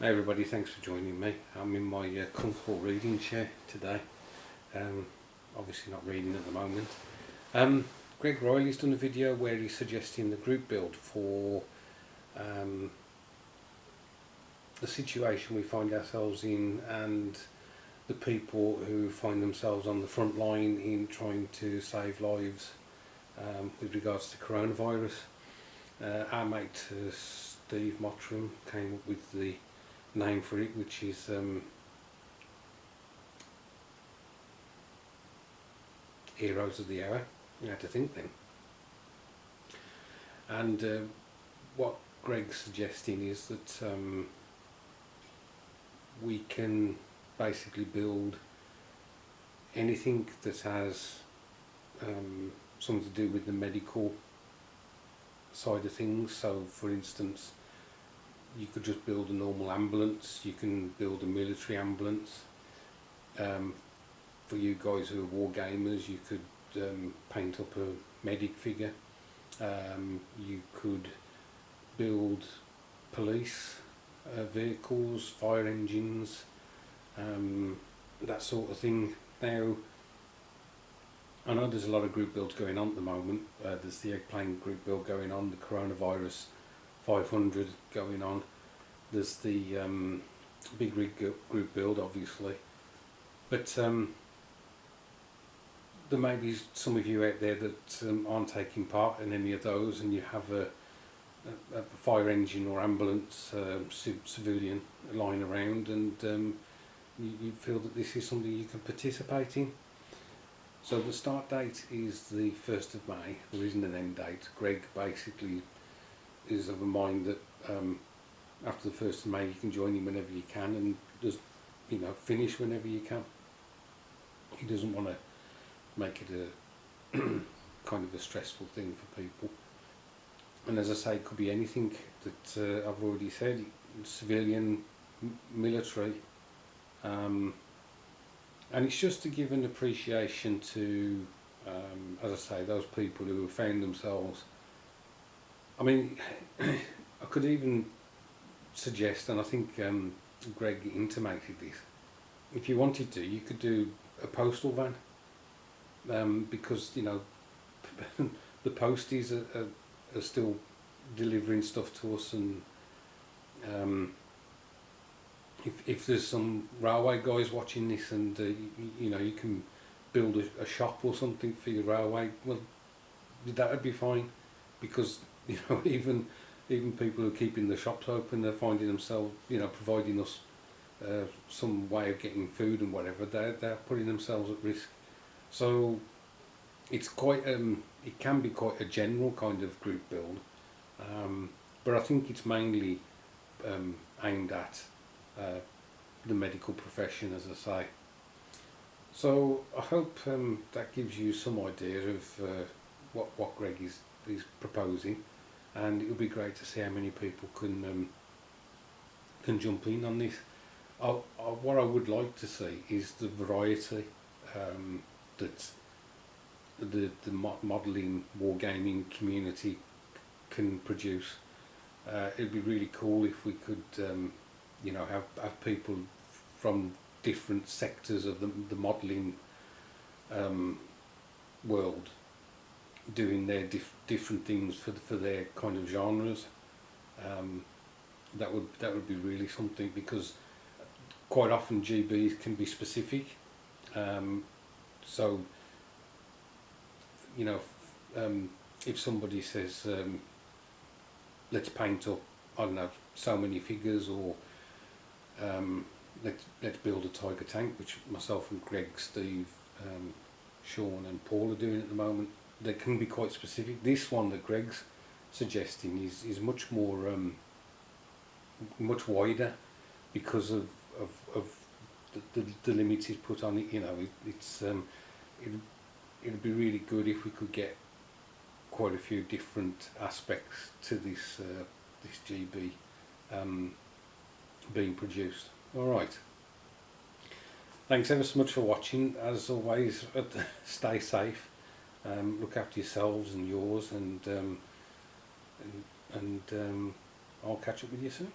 Hey everybody, thanks for joining me. I'm in my comfortable reading chair today. Obviously not reading at the moment. Greg Reilly's done a video where he's suggesting the group build for the situation we find ourselves in and the people who find themselves on the front line in trying to save lives with regards to coronavirus. Our mate Steve Mottram came up with the name for it, which is Heroes of the Hour. You had to think then. And what Greg's suggesting is that we can basically build anything that has something to do with the medical side of things. So for instance, you could just build a normal ambulance, you can build a military ambulance. For you guys who are war gamers, you could paint up a medic figure. You could build police vehicles, fire engines, that sort of thing. Now, I know there's a lot of group builds going on at the moment. There's the eggplant group build going on, the coronavirus 500 going on. There's the big rig group build, obviously. But there may be some of you out there that aren't taking part in any of those, and you have a fire engine or ambulance civilian lying around, and you feel that this is something you can participate in. So the start date is the 1st of May. There isn't an end date. Greg basically is of a mind that after the 1st of May you can join him whenever you can, and just finish whenever you can. He doesn't want to make it a kind of a stressful thing for people. And as I say, it could be anything that I've already said: civilian, military, and it's just to give an appreciation to, as I say, those people who have found themselves. I mean, I could even suggest, and I think Greg intimated this, if you wanted to, you could do a postal van, because the posties are still delivering stuff to us, and if there's some railway guys watching this, and you can build a shop or something for your railway, well, that would be fine, because even people who are keeping the shops open, they're finding themselves providing us some way of getting food and whatever. They're putting themselves at risk. So it's quite it can be quite a general kind of group build, but I think it's mainly aimed at the medical profession, as I say. So I hope that gives you some idea of what Greg is proposing, and it would be great to see how many people can jump in on this. What I would like to see is the variety that the modelling wargaming community can produce. It'd be really cool if we could have people from different sectors of the modelling world doing their different things for their kind of genres. That would be really something, because quite often GBs can be specific. So if somebody says let's paint up, I don't know, so many figures, or let's build a tiger tank, which myself and Greg, Steve, Sean and Paul are doing at the moment. They can be quite specific. This one that Greg's suggesting is much more much wider, because of the limits he's put on it. It'd be really good if we could get quite a few different aspects to this GB being produced. Alright, thanks ever so much for watching. As always, stay safe, look after yourselves and yours, and I'll catch up with you soon.